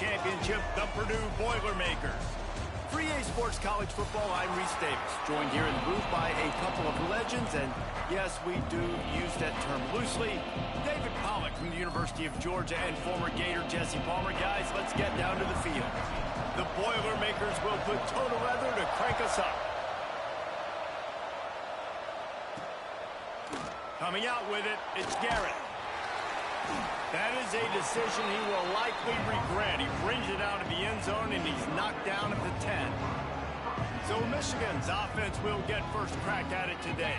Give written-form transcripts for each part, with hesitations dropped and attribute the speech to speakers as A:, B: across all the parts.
A: championship, the Purdue Boilermakers. For EA Sports College Football, I'm Reese Davis, joined here in the booth by a couple of legends, and yes, we do use that term loosely. David Pollack from the University of Georgia and former Gator Jesse Palmer. Guys, let's get down to the field. The Boilermakers will put total leather to crank us up. Coming out with it, it's Garrett. That is a decision he will likely regret. He brings it out of the end zone, and he's knocked down at the 10. So Michigan's offense will get first crack at it today.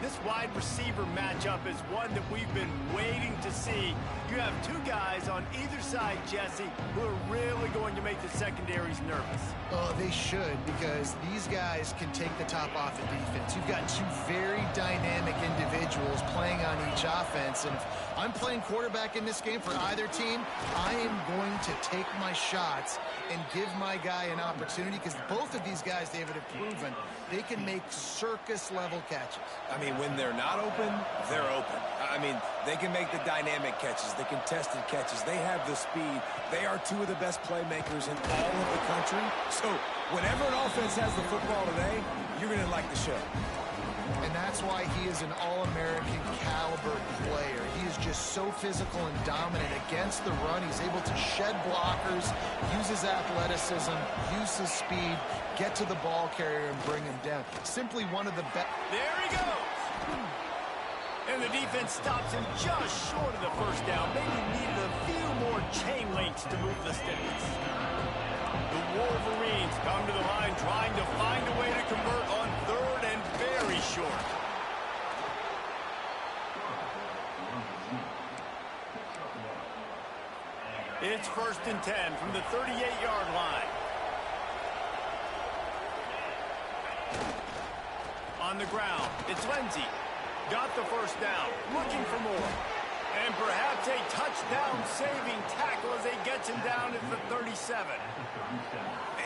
A: This wide receiver matchup is one that we've been waiting to see. You have two guys on either side, Jesse, who are really going to make the secondaries nervous.
B: Oh, they should, because these guys can take the top off the defense. You've got two very dynamic individuals playing on each offense, and if I'm playing quarterback in this game for either team, I am going to take my shots and give my guy an opportunity, because both of these guys, David, have proven they can make circus-level catches.
C: I mean, when they're not open, they're open. I mean, they can make the dynamic catches, the contested catches. They have the speed. They are two of the best playmakers in all of the country. So whenever an offense has the football today, you're going to like the show.
B: And that's why he is an All-American caliber player. He is just so physical and dominant against the run. He's able to shed blockers, use his athleticism, use his speed, get to the ball carrier and bring him down. Simply one of the best.
A: There he goes. And the defense stops him just short of the first down. Maybe needed a few more chain links to move the sticks. The Wolverines come to the line trying to find a way to convert on third and very short. It's 1st and 10 from the 38-yard line. On the ground, it's Lindsey. Got the first down, looking for more. And perhaps a touchdown-saving tackle as he gets him down at the 37.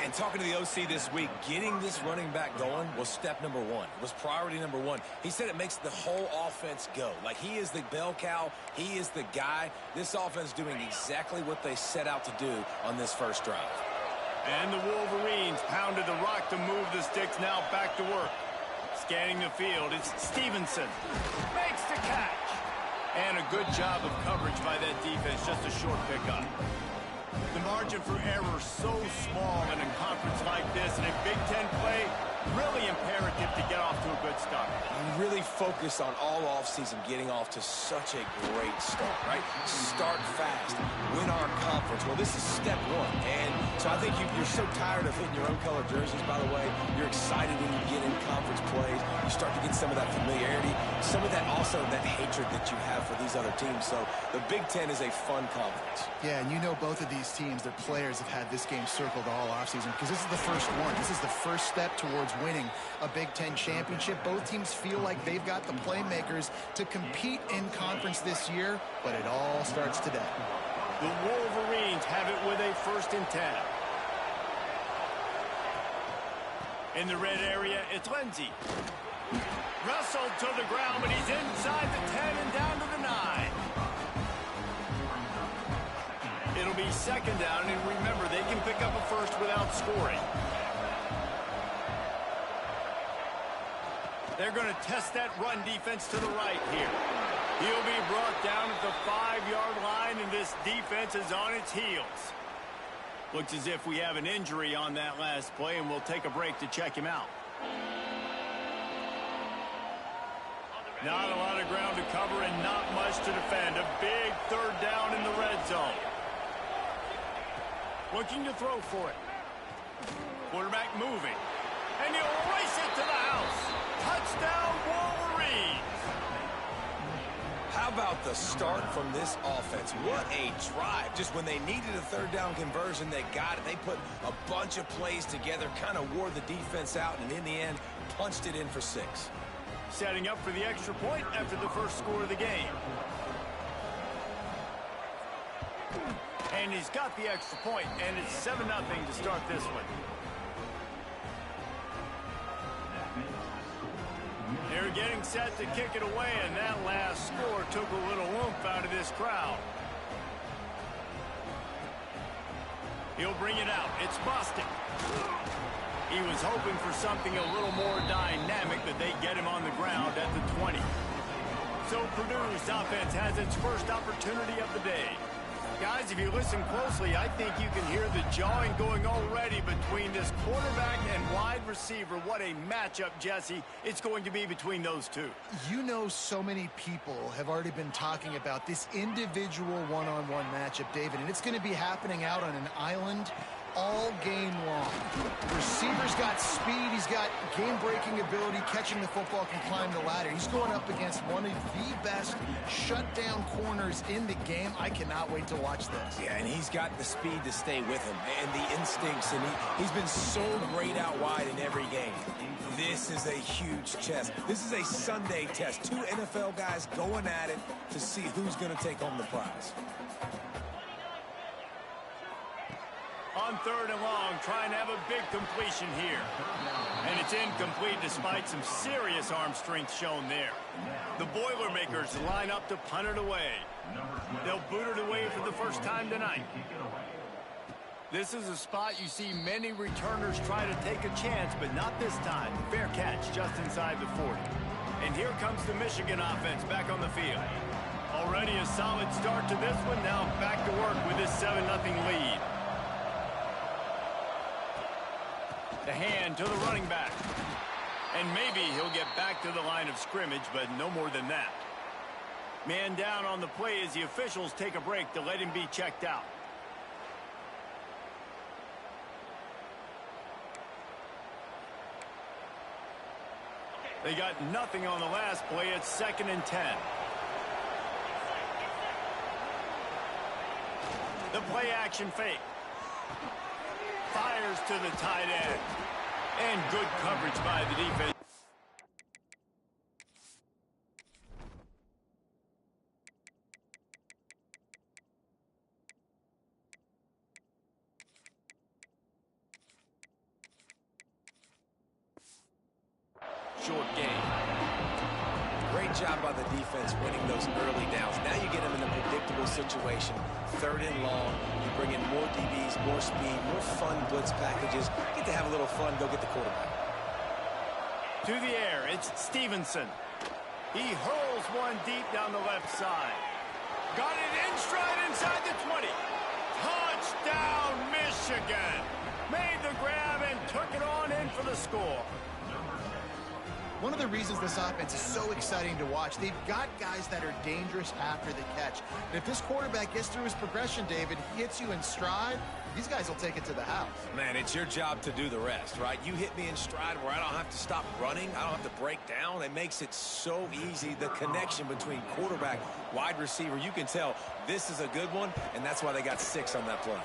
C: And talking to the OC this week, getting this running back going was step number one. It was priority number one. He said it makes the whole offense go. Like, he is the bell cow. He is the guy. This offense doing exactly what they set out to do on this first drive.
A: And the Wolverines pounded the rock to move the sticks. Now back to work. Scanning the field, it's Stevenson. Makes the catch. And a good job of coverage by that defense, just a short pickup. The margin for error so small in a conference like this, and a Big Ten play, really imperative to get off to a good start.
C: You really focus on all offseason getting off to such a great start, right? Start fast, win our conference. Well, this is step one. And so I think you're so tired of hitting your own color jerseys, by the way. You're excited when you get in conference plays. You start to get some of that familiarity, some of that also that hatred that you have for these other teams. So the Big Ten is a fun conference.
B: Yeah, and you know both of these teams, their players have had this game circled all offseason because this is the first one. This is the first step towards winning a Big Ten championship. Both teams feel like they've got the playmakers to compete in conference this year, but it all starts today.
A: The Wolverines have it with a 1st and 10. In the red area, it's Lindsey. Wrestled to the ground, but he's inside the 10 and down to the 9. It'll be 2nd down, and remember, they can pick up a first without scoring. They're going to test that run defense to the right here. He'll be brought down at the 5-yard line, and this defense is on its heels. Looks as if we have an injury on that last play, and we'll take a break to check him out. Not a lot of ground to cover and not much to defend. A big 3rd down in the red zone. Looking to throw for it. Quarterback moving. And he'll race it to the house. Touchdown, Wolverines.
C: How about the start from this offense? What a drive. Just when they needed a 3rd down conversion, they got it. They put a bunch of plays together, kind of wore the defense out, and in the end, punched it in for 6.
A: Setting up for the extra point after the first score of the game. And he's got the extra point, and it's 7-0 to start this one. They're getting set to kick it away, and that last score took a little oomph out of this crowd. He'll bring it out. It's busted. He was hoping for something a little more dynamic, but they get him on the ground at the 20. So Purdue's offense has its first opportunity of the day. Guys, if you listen closely, I think you can hear the jawing going already between this quarterback and wide receiver. What a matchup, Jesse, it's going to be between those two.
B: You know, so many people have already been talking about this individual one-on-one matchup, David, and it's going to be happening out on an island all game long. The receiver's got speed, he's got game-breaking ability, catching the football, can climb the ladder. He's going up against one of the best shutdown corners in the game. I cannot wait to watch this.
C: Yeah, and he's got the speed to stay with him and the instincts, and he's been so great out wide in every game. This is a huge test. This is a Sunday test. Two NFL guys going at it to see who's going to take home the prize.
A: On 3rd and long, trying to have a big completion here. And it's incomplete despite some serious arm strength shown there. The Boilermakers line up to punt it away. They'll boot it away for the first time tonight. This is a spot you see many returners try to take a chance, but not this time. Fair catch just inside the 40. And here comes the Michigan offense back on the field. Already a solid start to this one. Now back to work with this 7-0 lead. The hand to the running back. And maybe he'll get back to the line of scrimmage, but no more than that. Man down on the play as the officials take a break to let him be checked out. They got nothing on the last play. It's 2nd and 10. The play action fake. Fires to the tight end. And good coverage by the defense. Short game.
C: Great job by the defense winning those early downs. Now you get them in a predictable situation. 3rd and long. You bring in more DBs, more speed, more fun blitz packages. Get to have a little fun. Go get the quarterback.
A: To the air. It's Stevenson. He hurls one deep down the left side. Got it in stride inside the 20. Touchdown, Michigan. Made the grab and took it on in for the score.
B: One of the reasons this offense is so exciting to watch, they've got guys that are dangerous after the catch. And if this quarterback gets through his progression, David, hits you in stride, these guys will take it to the house.
C: Man, it's your job to do the rest, right? You hit me in stride where I don't have to stop running. I don't have to break down. It makes it so easy. The connection between quarterback, wide receiver, you can tell this is a good one, and that's why they got 6 on that play.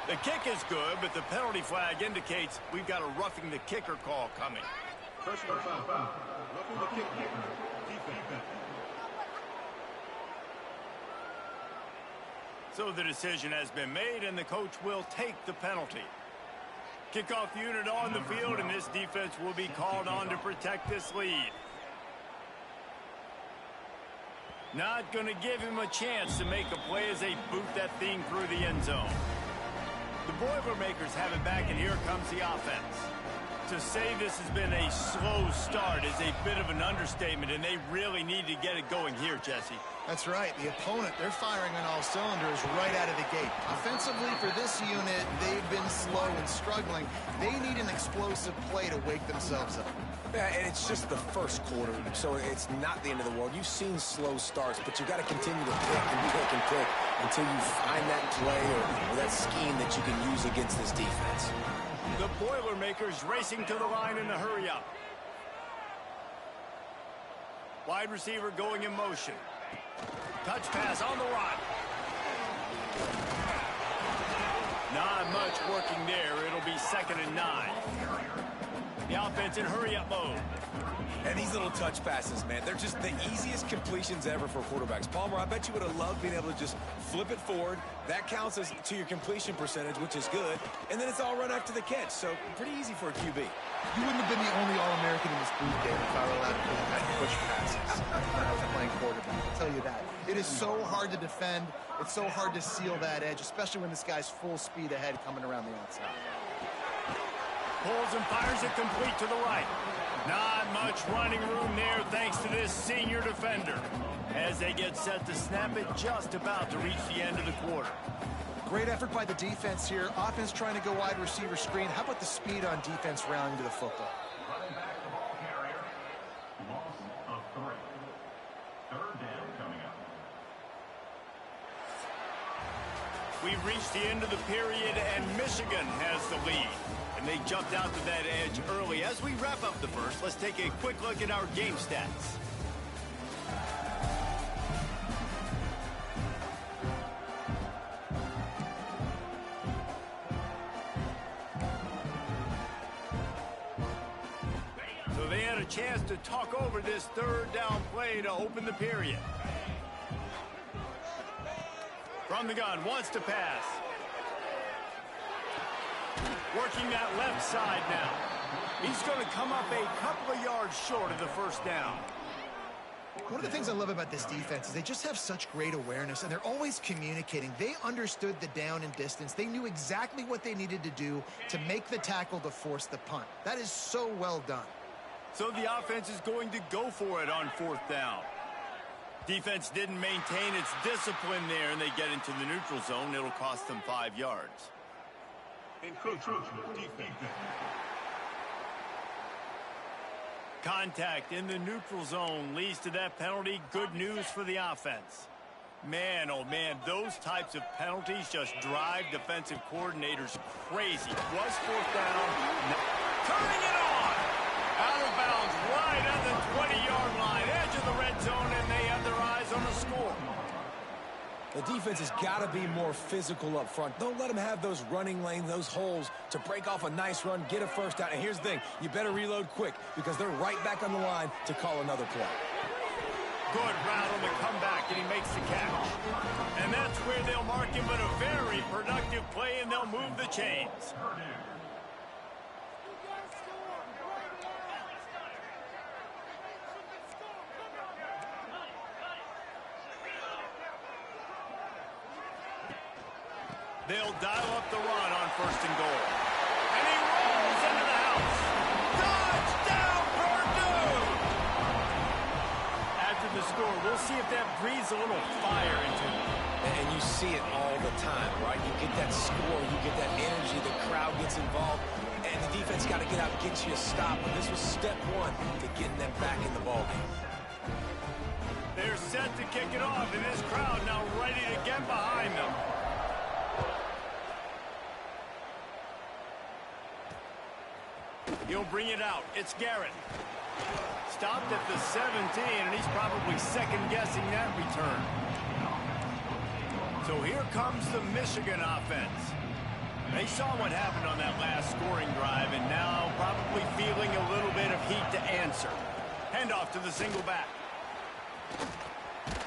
A: The kick is good, but the penalty flag indicates we've got a roughing the kicker call coming.
D: Personal foul. Roughing the kicker. Defense.
A: So the decision has been made, and the coach will take the penalty. Kickoff unit on the field, and this defense will be called on to protect this lead. Not going to give him a chance to make a play as they boot that thing through the end zone. The Boilermakers have it back, and here comes the offense. To say this has been a slow start is a bit of an understatement, and they really need to get it going here, Jesse.
B: That's right. The opponent, they're firing on all cylinders right out of the gate. Offensively, for this unit, they've been slow and struggling. They need an explosive play to wake themselves up.
C: Yeah, and it's just the first quarter, so it's not the end of the world. You've seen slow starts, but you got to continue to pick and pick until you find that play or that scheme that you can use against this defense.
A: The Boilermakers racing to the line in a hurry-up. Wide receiver going in motion. Touch pass on the run. Not much working there. It'll be 2nd and 9. The offense in hurry-up mode.
C: And these little touch passes, man, they're just the easiest completions ever for quarterbacks. Palmer, I bet you would have loved being able to just flip it forward. That counts as to your completion percentage, which is good. And then it's all run after the catch, so pretty easy for a QB.
B: You wouldn't have been the only All-American in this booth, Dave, if I were allowed to push passes when I was playing quarterback. I'll tell you that. It is so hard to defend. It's so hard to seal that edge, especially when this guy's full speed ahead coming around the outside.
A: Pulls and fires it complete to the right. Not much running room there thanks to this senior defender. As they get set to snap it, just about to reach the end of the quarter.
B: Great effort by the defense here. Offense trying to go wide receiver screen. How about the speed on defense rounding to the football?
D: Running back the ball carrier. Loss of 3. Third down coming up.
A: We've reached the end of the period, and Michigan has the lead. And they jumped out to that edge early. As we wrap up the first, let's take a quick look at our game stats. So they had a chance to talk over this third down play to open the period. From the gun, wants to pass. Working that left side now. He's going to come up a couple of yards short of the first down.
B: One of the things I love about this defense is they just have such great awareness, and they're always communicating. They understood the down and distance. They knew exactly what they needed to do to make the tackle to force the punt. That is so well done.
A: So the offense is going to go for it on fourth down. Defense didn't maintain its discipline there, and they get into the neutral zone. It'll cost them 5 yards.
D: Defense.
A: Contact in the neutral zone leads to that penalty. Good news for the offense. Man, oh man, those types of penalties just drive defensive coordinators crazy. Was fourth down. Turning it on! Out of bounds right at the 20-yard line. Edge of the red zone, and they have their eyes on the score.
C: The defense has got to be more physical up front. Don't let them have those running lanes, those holes to break off a nice run, get a first down. And here's the thing, you better reload quick because they're right back on the line to call another play.
A: Good route on the comeback, and he makes the catch. And that's where they'll mark him, but a very productive play, and they'll move the chains. They'll dial up the run on first and goal. And he rolls into the house. Touchdown, Purdue! After the score, we'll see if that breathes a little fire into them.
C: And you see it all the time, right? You get that score, you get that energy, the crowd gets involved, and the defense got to get out and get you a stop. But this was step one to getting them back in the ballgame.
A: They're set to kick it off, and this crowd now ready to get behind them. He'll bring it out. It's Garrett. Stopped at the 17, and he's probably second-guessing that return. So here comes the Michigan offense. They saw what happened on that last scoring drive, and now probably feeling a little bit of heat to answer. Handoff to the single back.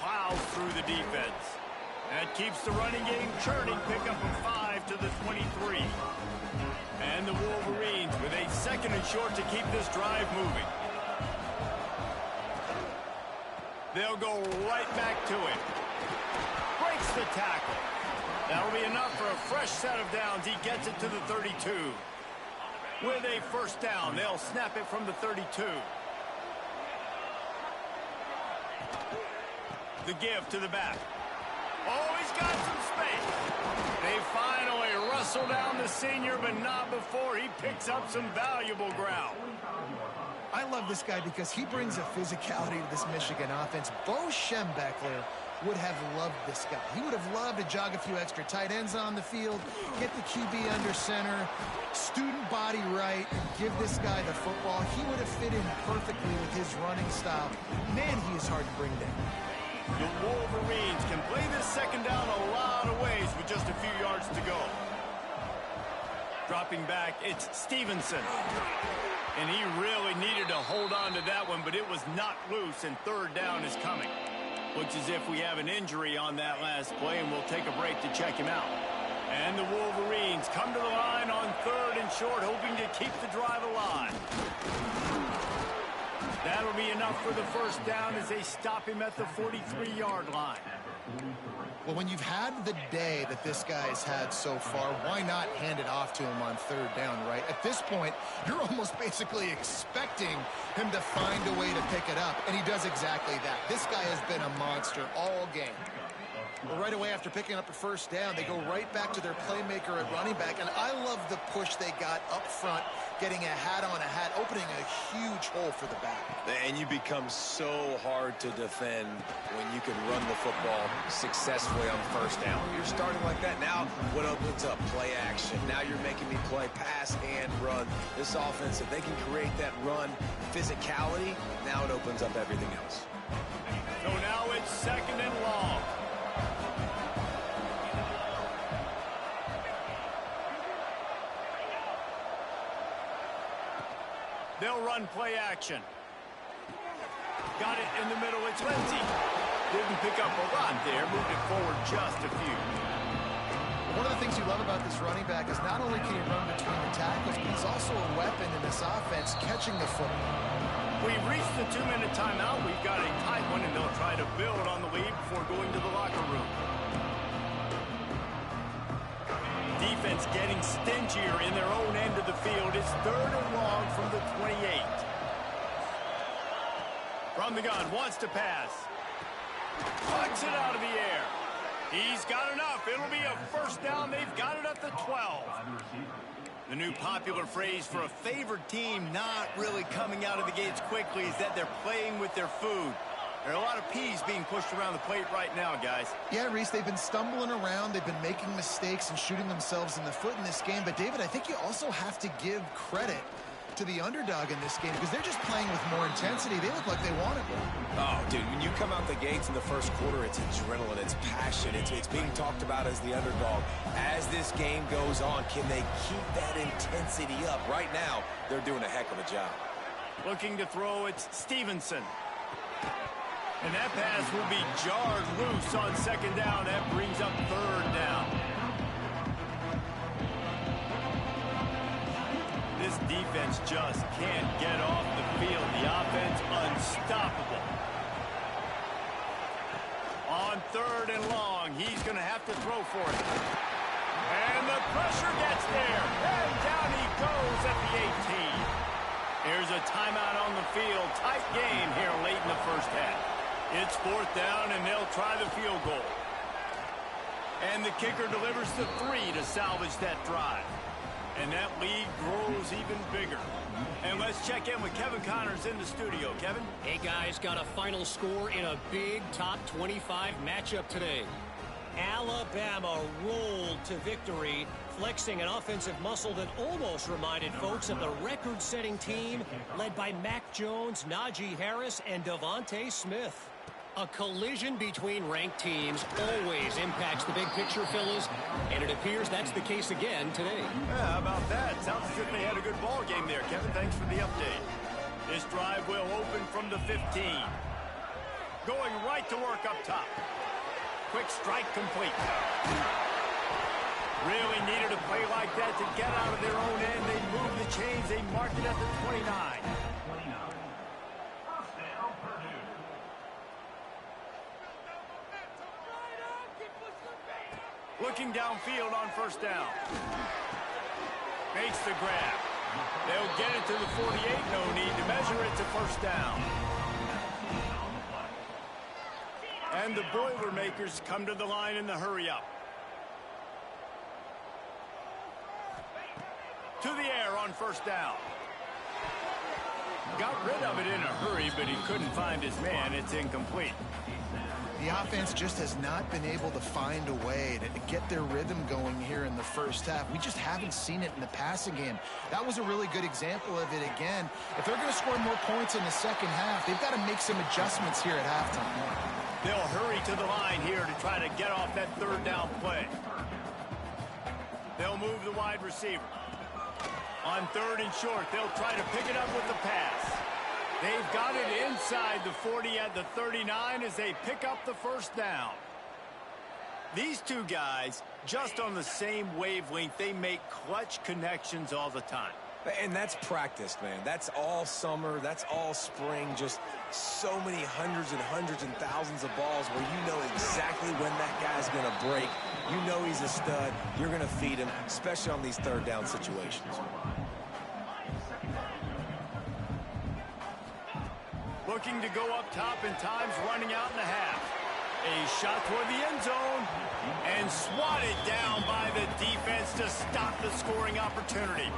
A: Plows through the defense. That keeps the running game churning. Pick up a 5 to the 23. And the Wolverines with a second and short to keep this drive moving. They'll go right back to it. Breaks the tackle. That'll be enough for a fresh set of downs. He gets it to the 32. With a first down, they'll snap it from the 32. The give to the back. Oh, he's got some space. They finally wrestle down the senior, but not before he picks up some valuable ground.
B: I love this guy because he brings a physicality to this Michigan offense. Bo Schembechler would have loved this guy. He would have loved to jog a few extra tight ends on the field, get the QB under center, student body right, and give this guy the football. He would have fit in perfectly with his running style. Man, he is hard to bring down.
A: The Wolverines can play this second down a lot of ways with just a few yards to go. Dropping back, it's Stevenson. And he really needed to hold on to that one, but it was knocked loose, and third down is coming. Looks as if we have an injury on that last play, and we'll take a break to check him out. And the Wolverines come to the line on third and short, hoping to keep the drive alive. That'll be enough for the first down as they stop him at the 43-yard line.
B: Well, when you've had the day that this guy's had so far, why not hand it off to him on third down, right? At this point, you're almost basically expecting him to find a way to pick it up, and he does exactly that. This guy has been a monster all game. Well, right away after picking up a first down, they go right back to their playmaker at running back, and I love the push they got up front, getting a hat on a hat, opening a huge hole for the back.
C: And you become so hard to defend when you can run the football successfully on first down. You're starting like that. Now what opens up? Play action. Now you're making me play pass and run. This offense, if they can create that run physicality, now it opens up everything else.
A: So now it's second and long. They'll run play action. Got it in the middle. It's Lindsey. Didn't pick up a lot there. Moved it forward just a few.
B: One of the things you love about this running back is not only can he run between the tackles, but he's also a weapon in this offense catching the football.
A: We've reached the 2-minute timeout. We've got a tight one, and they'll try to build on the lead before going to the locker room. Defense getting stingier in their own end of the field. It's third and long from the 28. From the gun, wants to pass. Puts it out of the air. He's got enough. It'll be a first down. They've got it at the 12. The new popular phrase for a favored team not really coming out of the gates quickly is that they're playing with their food. There are a lot of peas being pushed around the plate right now, guys.
B: Yeah, Reese, they've been stumbling around. They've been making mistakes and shooting themselves in the foot in this game. But, David, I think you also have to give credit to the underdog in this game because they're just playing with more intensity. They look like they want it more.
C: Oh, dude, when you come out the gates in the first quarter, it's adrenaline, it's passion, it's being talked about as the underdog. As this game goes on, can they keep that intensity up? Right now, they're doing a heck of a job.
A: Looking to throw, it's Stevenson. And that pass will be jarred loose on second down. That brings up third down. This defense just can't get off the field. The offense unstoppable. On third and long, he's going to have to throw for it. And the pressure gets there. And down he goes at the 18. Here's a timeout on the field. Tight game here late in the first half. It's fourth down, and they'll try the field goal. And the kicker delivers the 3 to salvage that drive. And that lead grows even bigger. And let's check in with Kevin Connors in the studio. Kevin?
E: Hey, guys, got a final score in a big top 25 matchup today. Alabama rolled to victory, flexing an offensive muscle that almost reminded folks of the record-setting team led by Mac Jones, Najee Harris, and Devontae Smith. A collision between ranked teams always impacts the big picture, fellas, and it appears that's the case again today.
A: Yeah, how about that? Sounds as if they had a good ball game there, Kevin. Thanks for the update. This drive will open from the 15. Going right to work up top. Quick strike complete. Really needed a play like that to get out of their own end. They moved the chains. They marked it at the 29. Looking downfield on first down. Makes the grab. They'll get it to the 48. No need to measure it to first down. And the Boilermakers come to the line in the hurry-up. To the air on first down. Got rid of it in a hurry, but he couldn't find his man. It's incomplete.
B: The offense just has not been able to find a way to get their rhythm going here in the first half. We just haven't seen it in the passing game. That was a really good example of it again. If they're going to score more points in the second half, they've got to make some adjustments here at halftime.
A: They'll hurry to the line here to try to get off that third down play. They'll move the wide receiver. On third and short, they'll try to pick it up with the pass. They've got it inside the 40 at the 39 as they pick up the first down. These two guys, just on the same wavelength, they make clutch connections all the time.
C: And that's practiced, man. That's all summer. That's all spring. Just so many hundreds and hundreds and thousands of balls where you know exactly when that guy's going to break. You know he's a stud. You're going to feed him, especially on these third down situations.
A: Looking to go up top in times, running out in the half. A shot toward the end zone and swatted down by the defense to stop the scoring opportunity.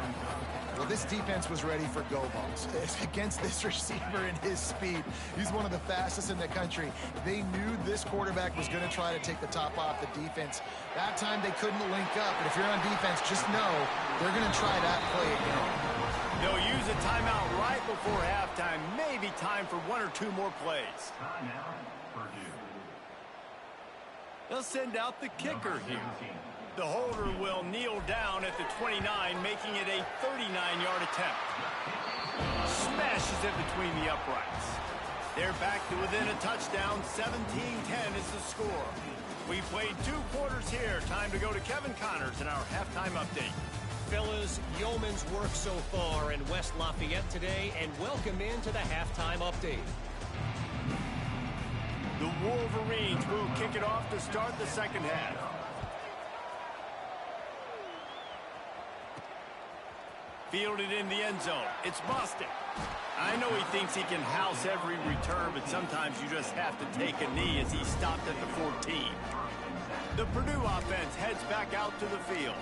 B: Well, this defense was ready for go balls. Against this receiver and his speed, he's one of the fastest in the country. They knew this quarterback was going to try to take the top off the defense. That time they couldn't link up, but if you're on defense, just know they're going to try that play again.
A: They'll use a timeout right before halftime. Maybe time for one or two more plays. They'll send out the kicker here. The holder will kneel down at the 29, making it a 39-yard attempt. Smashes it between the uprights. They're back to within a touchdown. 17-10 is the score. We played 2 quarters here. Time to go to Kevin Connors in our halftime update.
E: Fellas, yeoman's work so far in West Lafayette today, and welcome into the halftime update.
A: The Wolverines will kick it off to start the second half. Fielded in the end zone. It's Boston. I know he thinks he can house every return, but sometimes you just have to take a knee as he stopped at the 14. The Purdue offense heads back out to the field.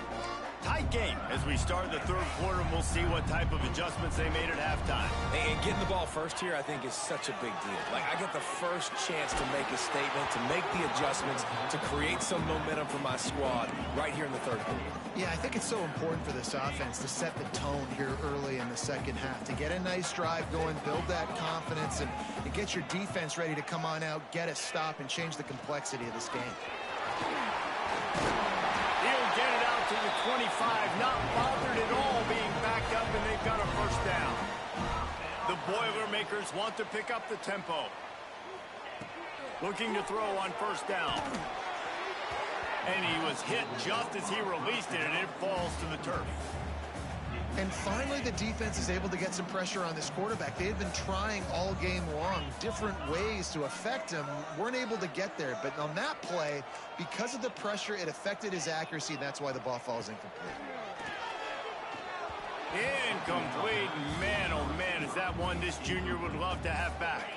A: Tight game as we start the third quarter, and we'll see what type of adjustments they made at halftime.
C: And getting the ball first here, I think, is such a big deal. Like, I get the first chance to make a statement, to make the adjustments, to create some momentum for my squad right here in the third quarter.
B: Yeah, I think it's so important for this offense to set the tone here early in the second half, to get a nice drive going, build that confidence, and get your defense ready to come on out, get a stop, and change the complexity of this game.
A: He'll get it out to the 25, not bothered at all being backed up, and they've got a first down. The Boilermakers want to pick up the tempo. Looking to throw on first down. And he was hit just as he released it, and it falls to the turf.
B: And finally, the defense is able to get some pressure on this quarterback. They had been trying all game long different ways to affect him. Weren't able to get there. But on that play, because of the pressure, it affected his accuracy, and that's why the ball falls incomplete.
A: Incomplete. Man, oh man, is that one this junior would love to have back.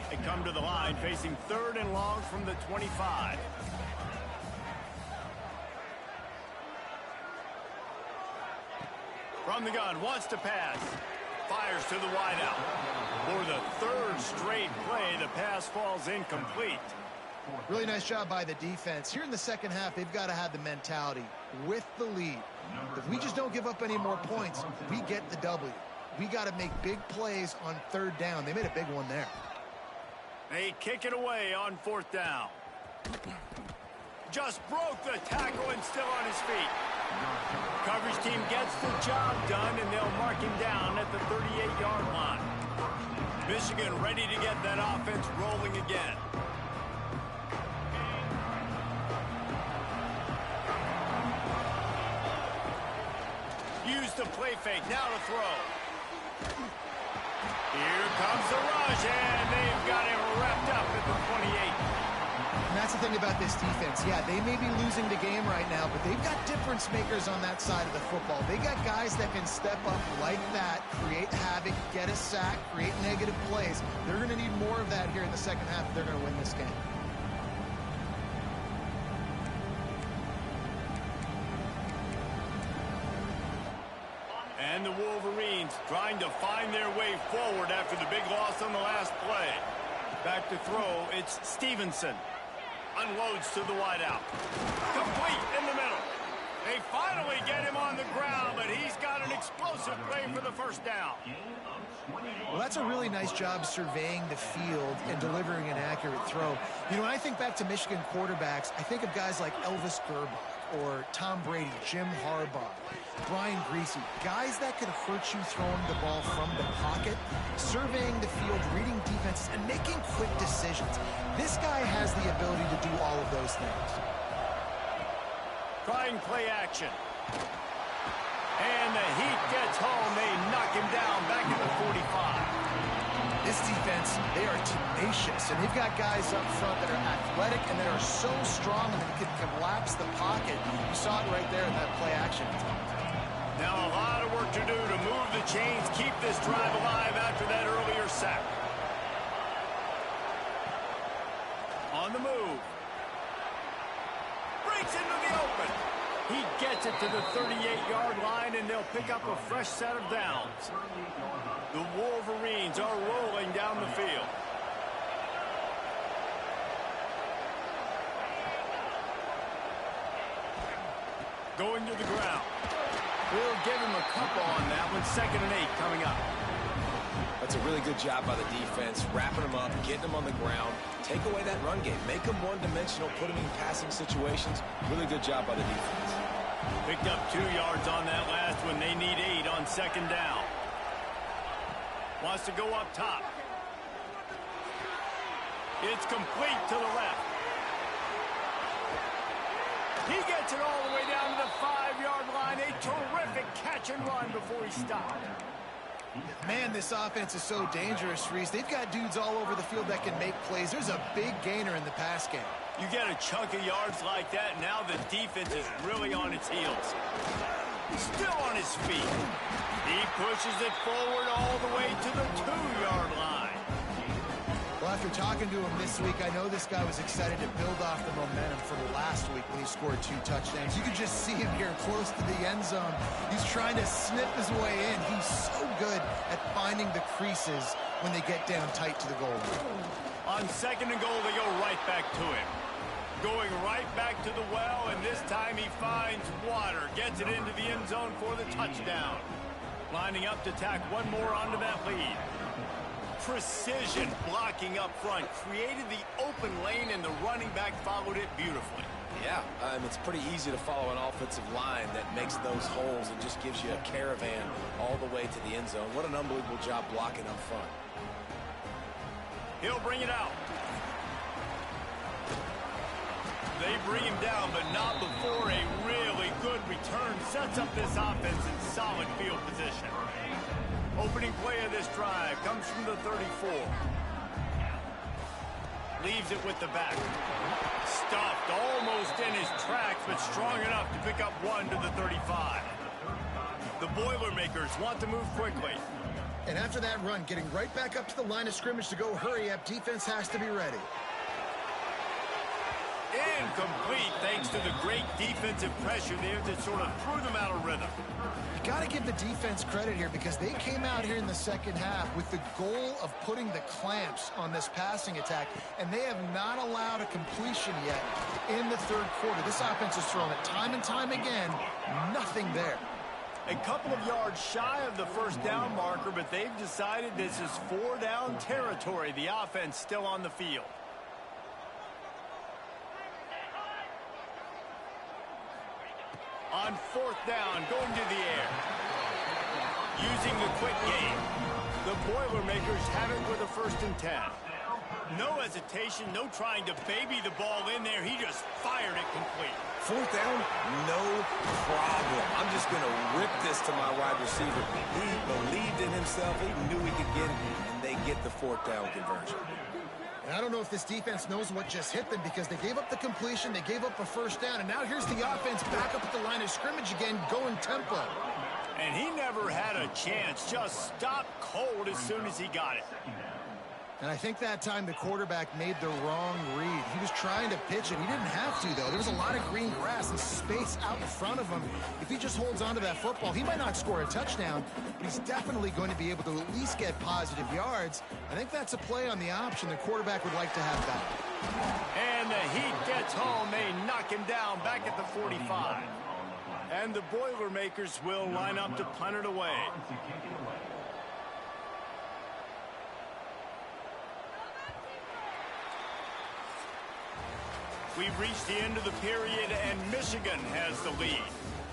A: They come to the line facing 3rd and long from the 25. From the gun, wants to pass. Fires to the wideout. For the 3rd straight play, the pass falls incomplete.
B: Really nice job by the defense. Here in the second half, they've got to have the mentality with the lead. If we just don't give up any more points, we get the W. We got to make big plays on 3rd down. They made a big one there.
A: They kick it away on 4th down. Just broke the tackle and still on his feet. Coverage team gets the job done, and they'll mark him down at the 38-yard line. Michigan ready to get that offense rolling again. Use the play fake, now to throw. Here comes the rush, and they've got him wrapped up at the 28.
B: And that's the thing about this defense. Yeah, they may be losing the game right now, but they've got difference makers on that side of the football. They got guys that can step up like that, create havoc, get a sack, create negative plays. They're going to need more of that here in the second half if they're going to win this game.
A: And the Wolverines trying to find their way forward after the big loss on the last play. Back to throw, it's Stevenson. Unloads to the wideout. Complete in the middle. They finally get him on the ground, but he's got an explosive play for the first down.
B: Well, that's a really nice job surveying the field and delivering an accurate throw. You know, when I think back to Michigan quarterbacks, I think of guys like Elvis Gerbach or Tom Brady, Jim Harbaugh, Brian Greasy, guys that could hurt you throwing the ball from the pocket, surveying the field, reading defenses, and making quick decisions. This guy has the ability to do all of those things.
A: Trying play action. And the Heat gets home. They
B: This defense, they are tenacious, and they've got guys up front that are athletic and that are so strong and that can collapse the pocket. You saw it right there in that play action.
A: Now a lot of work to do to move the chains, keep this drive alive after that earlier sack. On the move. Breaks into the open. He gets it to the 38-yard line, and they'll pick up a fresh set of downs. The Wolverines are rolling down the field. Going to the ground. We'll give him a couple on that one. 2nd and 8 coming up.
C: That's a really good job by the defense, wrapping them up, getting them on the ground, take away that run game, make them one-dimensional, put them in passing situations. Really good job by the defense.
A: Picked up 2 yards on that last one. They need 8 on 2nd down. Wants to go up top. It's complete to the left. He gets it all the way down to the 5-yard line. A terrific catch and run before he stopped.
B: Man, this offense is so dangerous, Reese. They've got dudes all over the field that can make plays. There's a big gainer in the pass game.
A: You get a chunk of yards like that, now the defense is really on its heels. Still on his feet. He pushes it forward all the way to the 2-yard line.
B: Well, after talking to him this week, I know this guy was excited to build off the momentum from last week when he scored 2 touchdowns. You could just see him here close to the end zone. He's trying to snip his way in. He's so good at finding the creases when they get down tight to the goal line.
A: On 2nd and goal, they go right back to him. Going right back to the well, and this time he finds water. Gets it into the end zone for the touchdown. Lining up to tack one more onto that lead. Precision blocking up front. Created the open lane, and the running back followed it beautifully.
C: Yeah, it's pretty easy to follow an offensive line that makes those holes and just gives you a caravan all the way to the end zone. What an unbelievable job blocking up front.
A: He'll bring it out. They bring him down, but not before a really good return sets up this offense in solid field position. Opening play of this drive comes from the 34. Leaves it with the back. Stuffed almost in his tracks, but strong enough to pick up 1 to the 35. The Boilermakers want to move quickly.
B: And after that run, getting right back up to the line of scrimmage to go hurry up, defense has to be ready.
A: Incomplete thanks to the great defensive pressure there that sort of threw them out of rhythm.
B: You got to give the defense credit here because they came out here in the second half with the goal of putting the clamps on this passing attack, and they have not allowed a completion yet in the third quarter. This offense has thrown it time and time again. Nothing there.
A: A couple of yards shy of the first down marker, but they've decided this is 4-down territory. The offense still on the field. On 4th down, going to the air. Using the quick game. The Boilermakers have it with a 1st and 10. No hesitation, no trying to baby the ball in there. He just fired it complete.
C: 4th down, no problem. I'm just going to rip this to my wide receiver. He believed in himself. He knew he could get it, and they get the 4th down conversion.
B: And I don't know if this defense knows what just hit them because they gave up the completion, they gave up a 1st down, and now here's the offense back up at the line of scrimmage again, going tempo.
A: And he never had a chance, just stopped cold as soon as he got it.
B: And I think that time the quarterback made the wrong read. He was trying to pitch it. He didn't have to, though. There was a lot of green grass and space out in front of him. If he just holds on to that football, he might not score a touchdown, but he's definitely going to be able to at least get positive yards. I think that's a play on the option the quarterback would like to have back.
A: And the Heat gets home. They knock him down back at the 45. And the Boilermakers will line up to punt it away. We've reached the end of the period, and Michigan has the lead.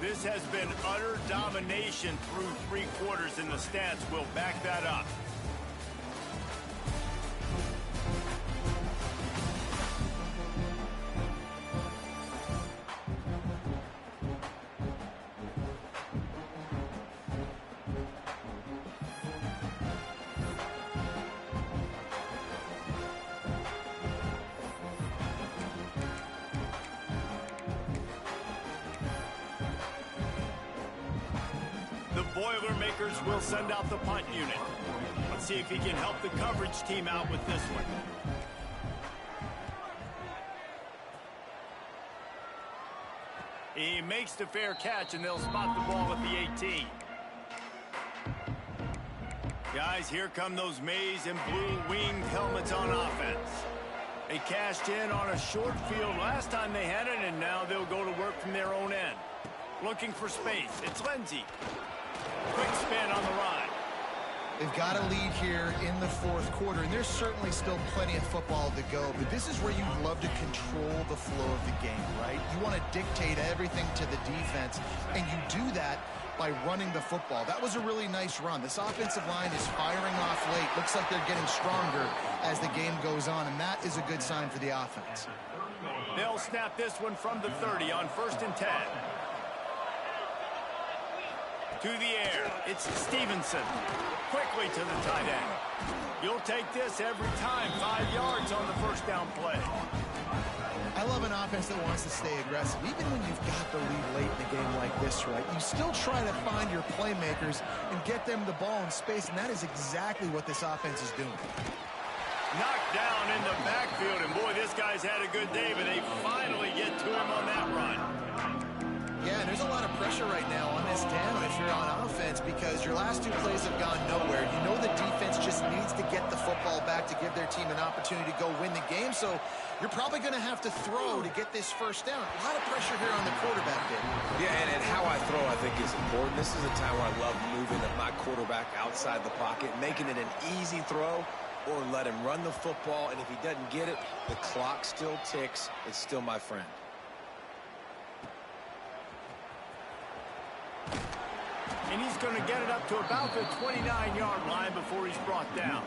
A: This has been utter domination through 3 quarters, and the stats will back that up. The Boilermakers will send out the punt unit. Let's see if he can help the coverage team out with this one. He makes the fair catch, and they'll spot the ball at the 18. Guys, here come those maize and blue winged helmets on offense. They cashed in on a short field last time they had it, and now they'll go to work from their own end. Looking for space. It's Lindsey. Quick spin on the run.
B: They've got a lead here in the fourth quarter, and there's certainly still plenty of football to go, but this is where you'd love to control the flow of the game, right? You want to dictate everything to the defense, and you do that by running the football. That was a really nice run. This offensive line is firing off late. Looks like they're getting stronger as the game goes on, and that is a good sign for the offense.
A: They'll snap this one from the 30 on 1st and 10. To the air, it's Stevenson. Quickly to the tight end. You'll take this every time. 5 yards on the first down play.
B: I love an offense that wants to stay aggressive. Even when you've got the lead late in a game like this, right, you still try to find your playmakers and get them the ball in space, and that is exactly what this offense is doing.
A: Knocked down in the backfield, and boy, this guy's had a good day, but they finally get to him on that run.
B: Yeah, and there's a lot of pressure right now on this down if you're on offense because your last 2 plays have gone nowhere. You know the defense just needs to get the football back to give their team an opportunity to go win the game, so you're probably going to have to throw to get this first down. A lot of pressure here on the quarterback there.
C: Yeah, and how I throw, I think, is important. This is a time where I love moving my quarterback outside the pocket, making it an easy throw, or let him run the football, and if he doesn't get it, the clock still ticks. It's still my friend.
A: And he's going to get it up to about the 29-yard line before he's brought down.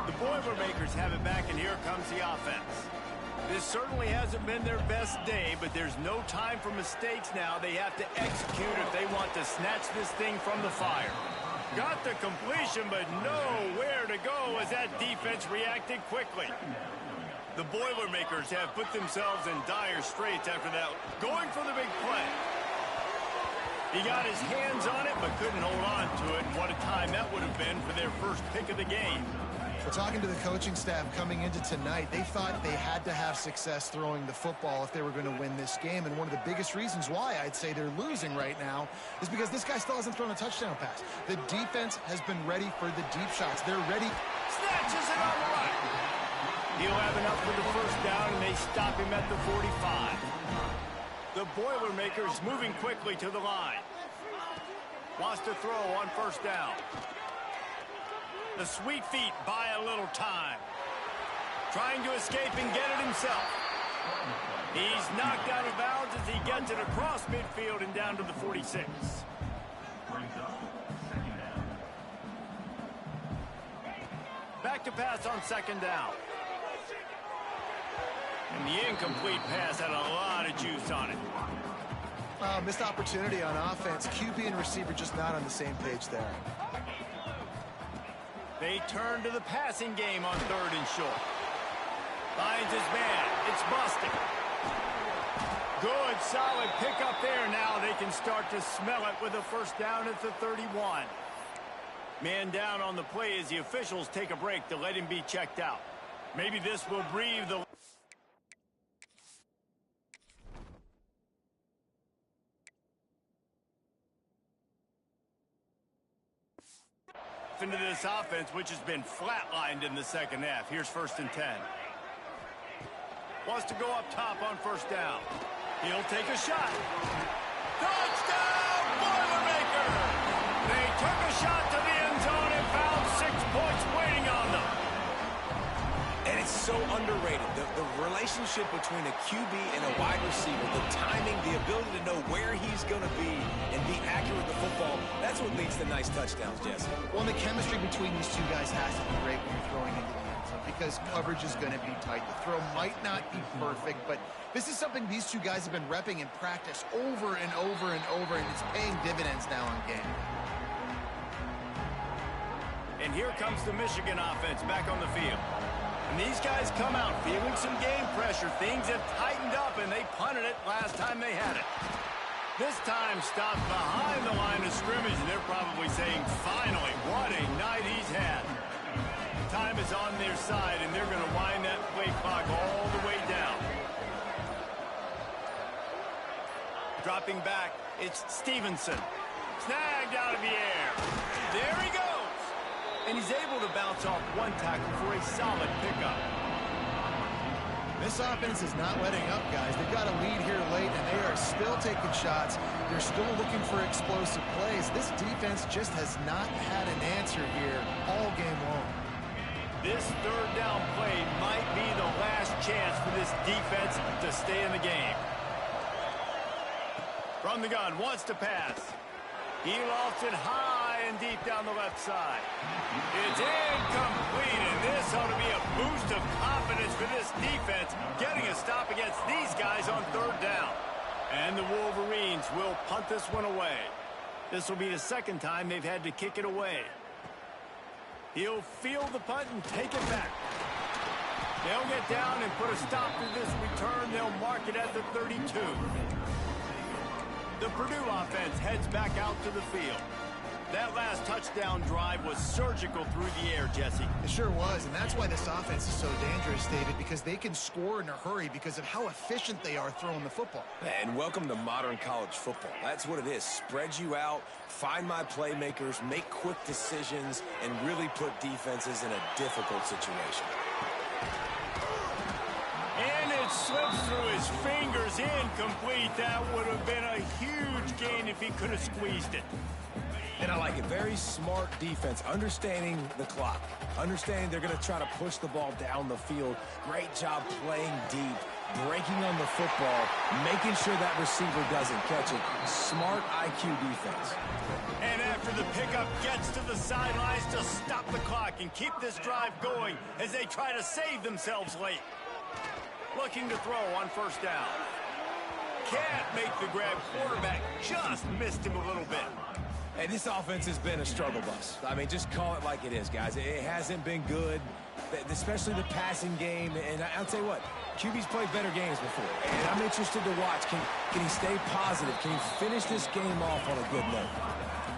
A: The Boilermakers have it back, and here comes the offense. This certainly hasn't been their best day, but there's no time for mistakes now. They have to execute if they want to snatch this thing from the fire. Got the completion, but nowhere to go as that defense reacted quickly. The Boilermakers have put themselves in dire straits after that. Going for the big play. He got his hands on it, but couldn't hold on to it. What a time that would have been for their first pick of the game.
B: We're talking to the coaching staff coming into tonight. They thought they had to have success throwing the football if they were going to win this game. And one of the biggest reasons why I'd say they're losing right now is because this guy still hasn't thrown a touchdown pass. The defense has been ready for the deep shots. They're ready.
A: Snatches it on the right. He'll have enough for the first down, and they stop him at the 45. The Boilermakers moving quickly to the line. Wants to throw on first down. The sweet feet buy a little time. Trying to escape and get it himself. He's knocked out of bounds as he gets it across midfield and down to the 46. Back to pass on second down. And the incomplete pass had a lot of juice on it.
B: Missed opportunity on offense. QB and receiver just not on the same page there.
A: They turn to the passing game on 3rd and short. Finds his man. It's busted. Good, solid pickup there. Now they can start to smell it with a first down at the 31. Man down on the play as the officials take a break to let him be checked out. Maybe this will breathe the... into this offense, which has been flatlined in the second half. Here's 1st and 10. Wants to go up top on first down. He'll take a shot. Touchdown, Boilermakers! They took a shot to the end zone and found 6 points waiting on them.
C: And it's so underrated. The relationship between a QB and a wide receiver, the timing, the ability to know where he's going to be and be accurate with the football, that's what leads to nice touchdowns, Jesse.
B: Well, the chemistry between these two guys has to be great when you're throwing into the end zone because coverage is going to be tight. The throw might not be perfect, but this is something these two guys have been repping in practice over and over and over, and it's paying dividends now on game.
A: And here comes the Michigan offense back on the field. And these guys come out feeling some game pressure. Things have tightened up, and they punted it last time they had it. This time stopped behind the line of scrimmage, and they're probably saying, finally, what a night he's had. Time is on their side, and they're going to wind that play clock all the way down. Dropping back, it's Stevenson. Snagged out of the air. There he goes. And he's able to bounce off one tackle for a solid pickup.
B: This offense is not letting up, guys. They've got a lead here late, and they are still taking shots. They're still looking for explosive plays. This defense just has not had an answer here all game long.
A: This third down play might be the last chance for this defense to stay in the game. From the gun, wants to pass. He lofts it high and deep down the left side. It's incomplete, and this ought to be a boost of confidence for this defense, getting a stop against these guys on third down. And the Wolverines will punt this one away. This will be the second time they've had to kick it away. He'll field the punt and take it back. They'll get down and put a stop to this return. They'll mark it at the 32. The Purdue offense heads back out to the field. That last touchdown drive was surgical through the air, Jesse.
B: It sure was, and that's why this offense is so dangerous, David, because they can score in a hurry because of how efficient they are throwing the football.
C: And welcome to modern college football. That's what it is. Spread you out, find my playmakers, make quick decisions, and really put defenses in a difficult situation.
A: And it slips through his fingers, incomplete. That would have been a huge gain if he could have squeezed it.
C: And I like it. Very smart defense, understanding the clock, understanding they're going to try to push the ball down the field. Great job playing deep, breaking on the football, making sure that receiver doesn't catch it. Smart IQ defense.
A: And after the pickup gets to the sidelines to stop the clock and keep this drive going as they try to save themselves late. Looking to throw on first down. Can't make the grab. Quarterback just missed him a little bit.
C: Hey, this offense has been a struggle bus. I mean, just call it like it is, guys. It hasn't been good, especially the passing game. And I'll tell you what, QB's played better games before. And I'm interested to watch. Can he stay positive? Can he finish this game off on a good note?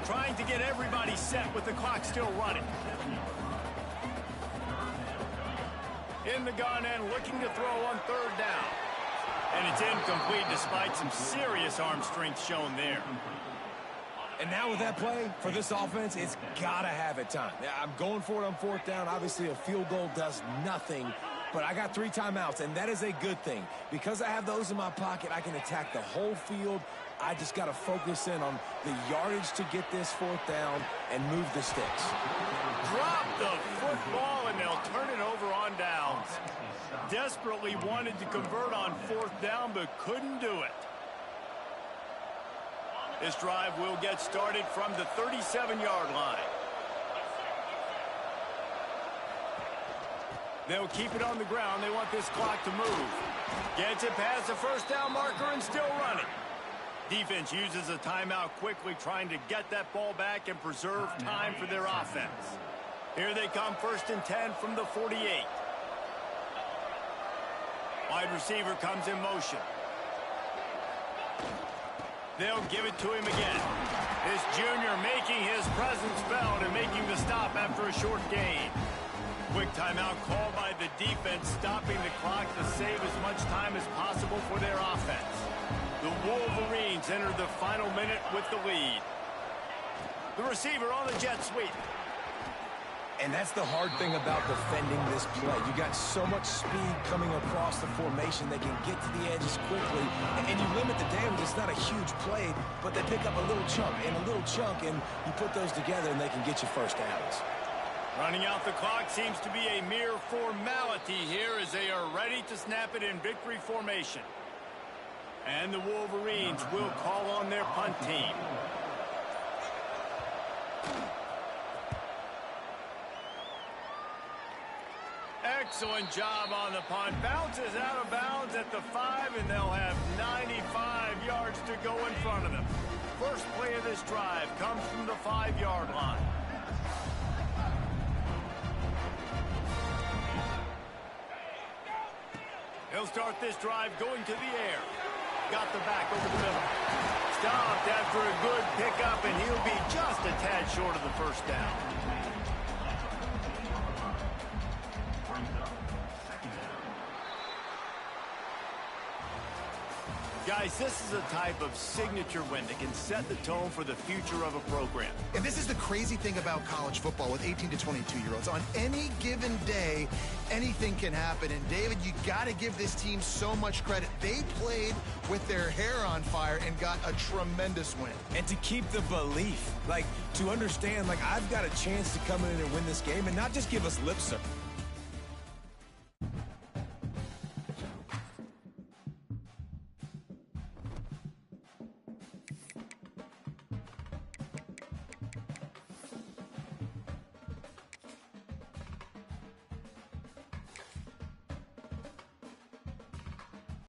A: Trying to get everybody set with the clock still running. In the gun and looking to throw on third down. And it's incomplete despite some serious arm strength shown there.
C: And now with that play, for this offense, it's got to have it time. I'm going for it on fourth down. Obviously, a field goal does nothing, but I got 3 timeouts, and that is a good thing. Because I have those in my pocket, I can attack the whole field. I just got to focus in on the yardage to get this fourth down and move the sticks.
A: Drop the football, and they'll turn it over on downs. Desperately wanted to convert on fourth down, but couldn't do it. This drive will get started from the 37-yard line. They'll keep it on the ground. They want this clock to move. Gets it past the first down marker and still running. Defense uses a timeout quickly, trying to get that ball back and preserve time for their offense. Here they come, 1st and 10 from the 48. Wide receiver comes in motion. They'll give it to him again. This junior making his presence felt and making the stop after a short gain. Quick timeout called by the defense, stopping the clock to save as much time as possible for their offense. The Wolverines enter the final minute with the lead. The receiver on the jet sweep.
C: And that's the hard thing about defending this play. You got so much speed coming across the formation. They can get to the edges quickly, and you limit the damage. It's not a huge play, but they pick up a little chunk, and you put those together, and they can get you first downs.
A: Running out the clock seems to be a mere formality here as they are ready to snap it in victory formation. And the Wolverines will call on their punt team. Excellent job on the punt. Bounces out of bounds at the 5, and they'll have 95 yards to go in front of them. First play of this drive comes from the 5-yard line. He'll start this drive going to the air. Got the back over the middle. stopped after a good pickup, and he'll be just a tad short of the first down. Guys, this is a type of signature win that can set the tone for the future of a program.
B: And this is the crazy thing about college football with 18 to 22-year-olds. On any given day, anything can happen. And, David, you got to give this team so much credit. They played with their hair on fire and got a tremendous win.
C: And to keep the belief, like, to understand, like, I've got a chance to come in and win this game and not just give us lip service.